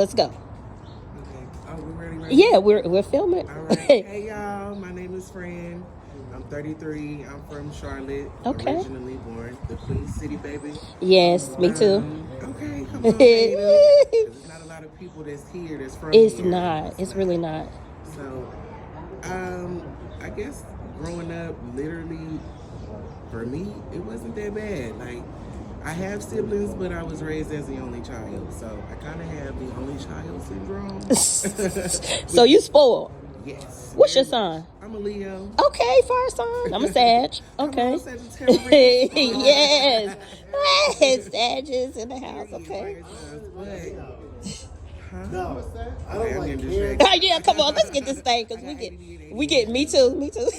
Let's go. Okay. Oh, we're ready? Yeah, we're filming. All right. Hey, y'all. My name is Fran. I'm 33. I'm from Charlotte. Okay. Originally born the Queen City, baby. Yes, me too. Okay, come on, Tatum. 'Cause there's not a lot of people that's here that's from It's here. not. It's really not. So, I guess growing up, literally, for me, it wasn't that bad. Like, I have siblings, but I was raised as the only child, so I kind of have the only child syndrome. So you spoiled. Yes. What's your sign? I'm a Leo. Okay, fire sign. I'm a Sag. Okay. Yes. Sages in the house. Okay. No, I don't like Yeah, come on, let's get this thing because we get me too. So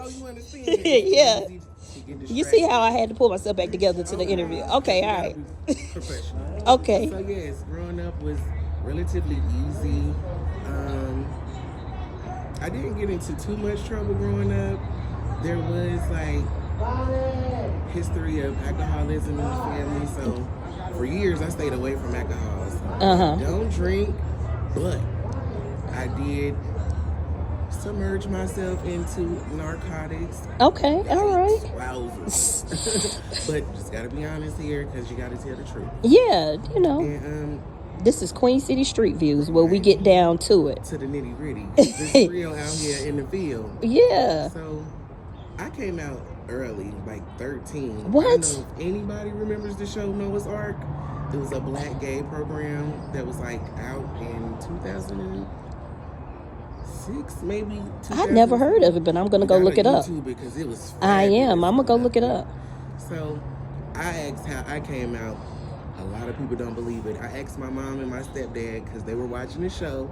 you understand? Yeah. You see how I had to pull myself back together to the interview. Okay, all right. Professional. Okay. So yes, growing up was relatively easy. I didn't get into too much trouble growing up. There was like history of alcoholism in the family, so for years I stayed away from alcohol. So I don't drink, but I did submerge myself into narcotics. Okay, all right. Wowzers. But just gotta be honest here, because you gotta tell the truth. Yeah, you know. And this is Queen City Street Views where we get down to it. To the nitty gritty. It's real out here in the field. Yeah. So I came out early, like 13. What? I don't know if anybody remembers the show Noah's Ark. It was a black gay program that was like out in 2006, maybe. I never heard of it, but I'm gonna go look it up. Because it was I am. I'm gonna go look it up. So I asked how I came out. A lot of people don't believe it. I asked my mom and my stepdad because they were watching the show.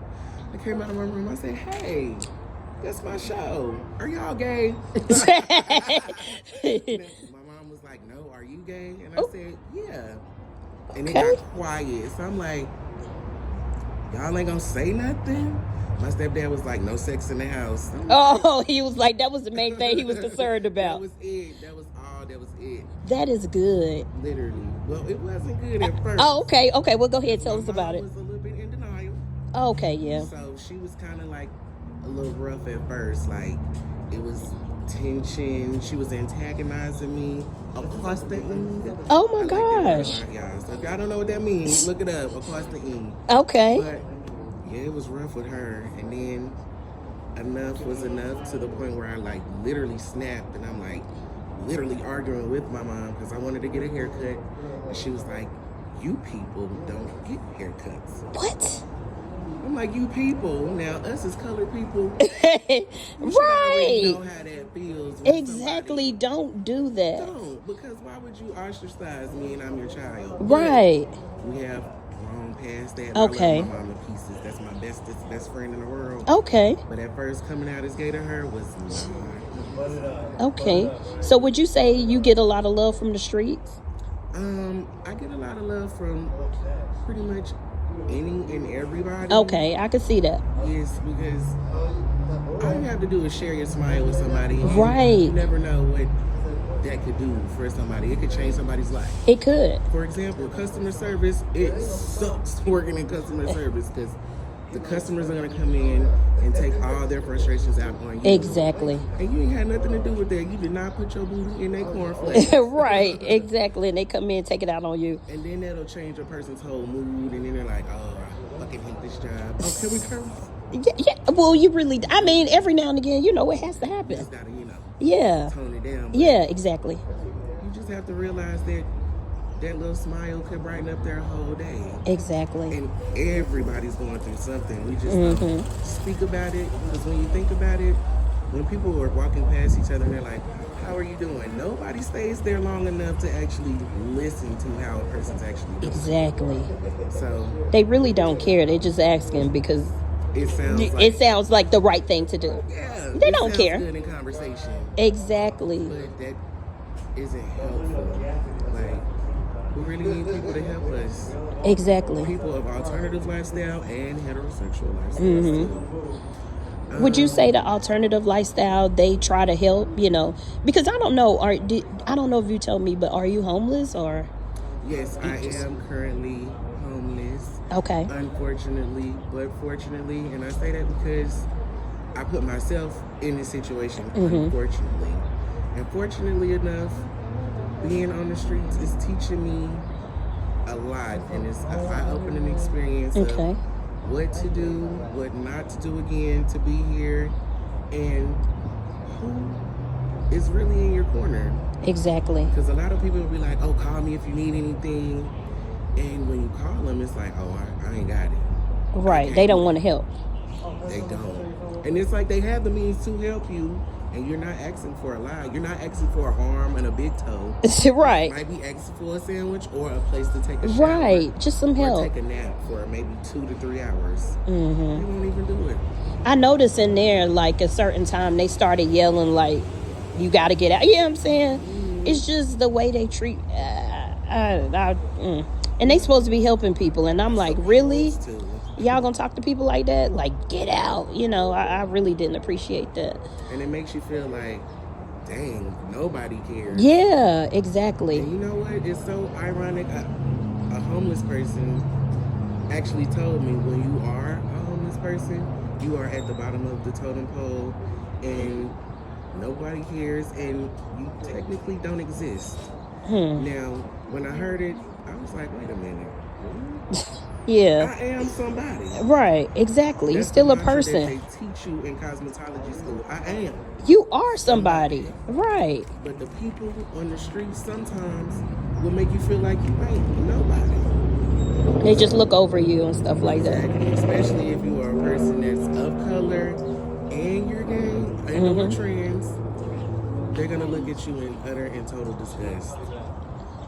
I came out of my room. I said, "Hey, that's my show. Are y'all gay?" My mom was like, "No, are you gay?" And I said, "Yeah." And it got quiet. So I'm like, "Y'all ain't gonna say nothing?" My stepdad was like, "No sex in the house." He was like, that was the main thing he was concerned about. That was it. That was all. That was it. That is good. Literally. Well, it wasn't good at first. Oh, okay. Okay, well, go ahead. Tell us about it. My mom was a little bit in denial. Okay, yeah. So she was kind of like a little rough at first. Like, it was tension. She was antagonizing me across the E. Oh, my gosh. Y'all. So if y'all don't know what that means, look it up, across the E. Okay. But, yeah, it was rough with her. And then enough was enough to the point where I, like, literally snapped. And I'm, like, literally arguing with my mom because I wanted to get a haircut. And she was like, "You people don't get haircuts." What? I'm like, "You people." Now, us as colored people, right. know how that feels. Exactly. Don't do that. Don't, because why would you ostracize me and I'm your child? Right. But we have grown past that. Okay. I love my mom to pieces. That's my best friend in the world. Okay. But at first, coming out as gay to her was not. Okay. So would you say you get a lot of love from the streets? I get a lot of love from pretty much any and everybody. Okay, I can see that. Yes, because all you have to do is share your smile with somebody. Right. You never know what that could do for somebody. It could change somebody's life. It could. For example, customer service, it sucks working in customer service because the customers are going to come in and take all their frustrations out on you. Exactly. And you ain't had nothing to do with that. You did not put your booty in their cornflakes. Right, exactly. And they come in and take it out on you. And then that'll change a person's whole mood. And then they're like, "Oh, I fucking hate this job." Oh, can we curse? Yeah. Well, you really, I mean, every now and again, it has to happen. You just gotta, Yeah. tone it down. Yeah, exactly. You just have to realize that that little smile could brighten up their whole day. Exactly. And everybody's going through something. We just don't speak about it. Because when you think about it, when people are walking past each other and they're like, "How are you doing?" Nobody stays there long enough to actually listen to how a person's actually doing. Exactly. So they really don't care. They're just asking because it sounds like the right thing to do. Yeah. They don't care. Good in conversation. Exactly. But that isn't helpful. Like, we really need people to help us. Exactly. People of alternative lifestyle and heterosexual lifestyle. Would you say the alternative lifestyle, they try to help, because I don't know, I don't know if you told me, but are you homeless or? Yes, I am currently homeless. Okay. Unfortunately, but fortunately, and I say that because I put myself in this situation, unfortunately. And fortunately enough, being on the streets is teaching me a lot, and it's an eye-opening experience of Okay. what to do, what not to do again to be here, and who is really in your corner. Exactly. Because a lot of people will be like, oh, call me if you need anything. And when you call them, it's like, oh, I ain't got it. Right. They don't want to help. They don't. And it's like they have the means to help you, and you're not asking for a lot. You're not asking for an arm and a big toe. Right. You might be asking for a sandwich or a place to take a shower. Right. Just some help. Or take a nap for maybe 2 to 3 hours. They won't even do it. I noticed in there, like, a certain time, they started yelling, like, you got to get out. You know what I'm saying? It's just the way they treat... And they supposed to be helping people. And I'm like, really? Y'all gonna talk to people like that? Like, get out. You know, I really didn't appreciate that. And it makes you feel like, dang, nobody cares. Yeah, exactly. And you know what? It's so ironic. A homeless person actually told me, when you are a homeless person, you are at the bottom of the totem pole and nobody cares and you technically don't exist. Now, when I heard it, I was like, wait a minute. Yeah. I am somebody. Right, exactly. You're still a person. They teach you in cosmetology school. I am. You are somebody. Right. But the people on the street sometimes will make you feel like you ain't nobody. They just look over you and stuff like that. Exactly. Especially if you are a person that's of color and you're gay and or trans, they're going to look at you in utter and total disgust.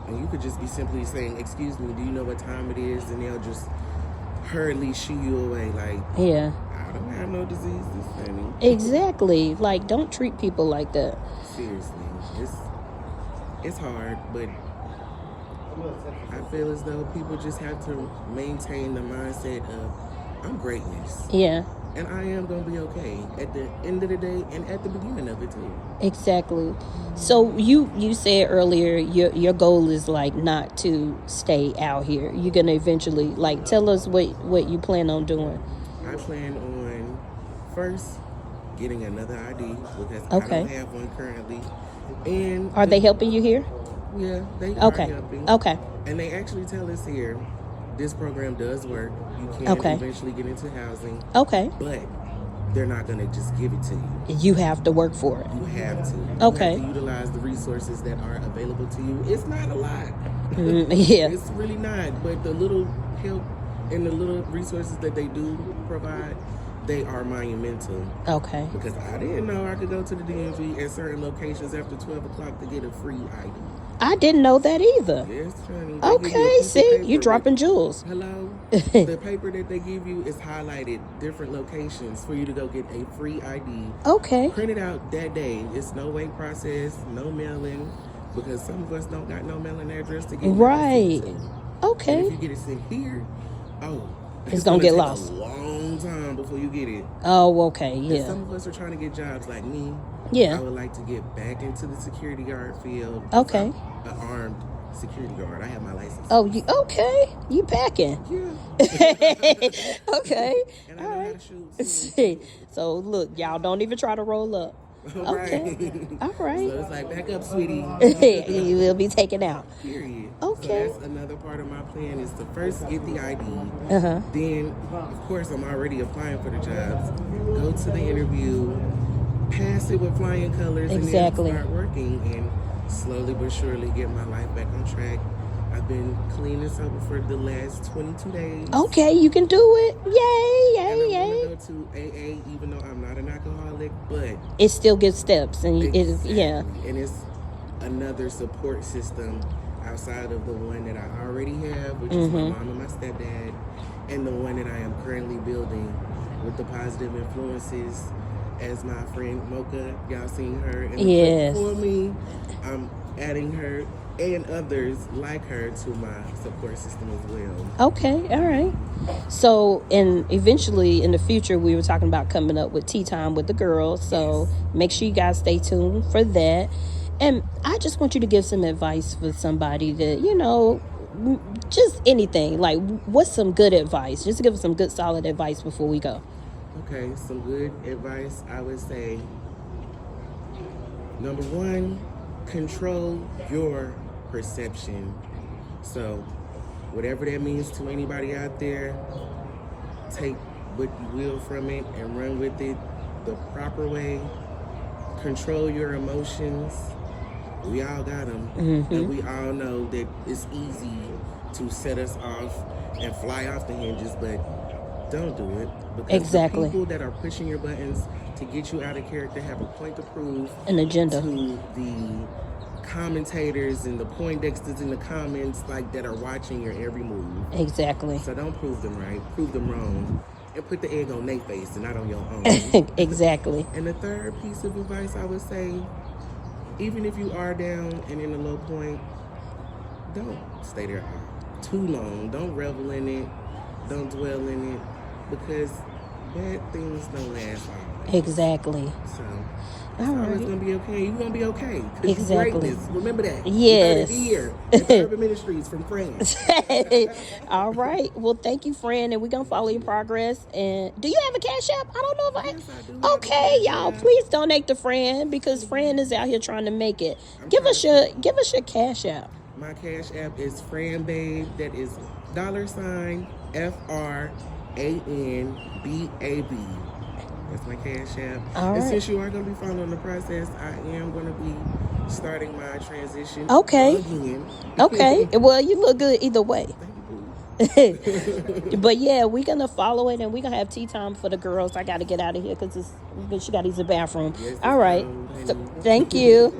And you could just be simply saying, excuse me, do you know what time it is? And they'll just hurriedly shoo you away like, yeah, I don't have no disease this thing. Exactly. Like, don't treat people like that. Seriously. It's hard, but I feel as though people just have to maintain the mindset of, I'm greatness. Yeah. And I am going to be okay at the end of the day and at the beginning of it too. Exactly. So you said earlier your goal is like not to stay out here. You're going to eventually, like, tell us what you plan on doing. I plan on first getting another ID because I don't have one currently. And are they helping you here? Yeah, they are helping. Okay. And they actually tell us here, this program does work. You can eventually get into housing. Okay. But they're not going to just give it to you. You have to work for it. You have to. You have to utilize the resources that are available to you. It's not a lot. Yeah. It's really not. But the little help and the little resources that they do provide, they are monumental. Okay. Because I didn't know I could go to the DMV at certain locations after 12 o'clock to get a free ID. I didn't know that either. Yes, honey. Okay, see, you dropping jewels. Hello. The paper that they give you is highlighted different locations for you to go get a free ID. Okay. Print it out that day. It's no wait process, no mailing, because some of us don't got no mailing address to get right. Okay. And if you get it sent here, it's gonna get lost. A long time before you get it. Oh, okay, yeah. And some of us are trying to get jobs like me. Yeah. I would like to get back into the security guard field. Okay. I'm an armed security guard. I have my license. Oh, you packing? Yeah. Okay. And I know how to shoot too. So look, y'all don't even try to roll up. Okay. All right. So it's like, back up, sweetie. You will be taken out. Period. Okay. So that's another part of my plan is to first get the ID. Then, of course, I'm already applying for the jobs. Go to the interview, pass it with flying colors, and then start working and slowly but surely get my life back on track. I've been clean and sober for the last 22 days. Okay, you can do it. Yay, yay, yay. I want to go to AA even though I'm not an alcoholic, but it still gives steps. And and it's another support system outside of the one that I already have, which is my mom and my stepdad, and the one that I am currently building with the positive influences as my friend Mocha. Y'all seen her in the clip for me. I'm adding her and others like her to my support system as well. Okay, all right. So, and eventually in the future, we were talking about coming up with tea time with the girls. So make sure you guys stay tuned for that. And I just want you to give some advice for somebody that, just anything. Like, what's some good advice? Just give us some good, solid advice before we go. Okay, some good advice. I would say, number one, control your perception. So, whatever that means to anybody out there, take what you will from it and run with it the proper way. Control your emotions. We all got them. And we all know that it's easy to set us off and fly off the hinges, but don't do it. Because Exactly. the people that are pushing your buttons to get you out of character have a point to prove. An agenda. To the commentators and the Poindexters in the comments, like, that are watching your every move. Exactly. So don't prove them right, prove them wrong, and put the egg on their face and not on your own. Exactly. And the third piece of advice I would say, even if you are down and in a low point, don't stay there too long. Don't revel in it. Don't dwell in it, because bad things don't last always. Exactly. So All it's right. always gonna be okay. You're gonna be okay. 'Cause Exactly. you're greatness. Remember that. Yes. You heard it here. Urban Ministries from France. All right. Well, thank you, friend, and we're gonna follow your progress. And do you have a Cash App? I don't know if Yes, I do have I. a Okay, Cash y'all, App. please donate to Fran, because Fran is out here trying to make it. Give us your Cash App. My Cash App is Fran Babe. That is $FRANBAB. That's my Cash App. All And right. since you are going to be following the process, I am going to be starting my transition Okay. again. Okay. Well, you look good either way. Thank you, boo. But yeah, we're gonna follow it, and we're gonna have tea time for the girls. I gotta get out of here because she got to use the bathroom. Yes, All right. it's cold, So, honey. thank you.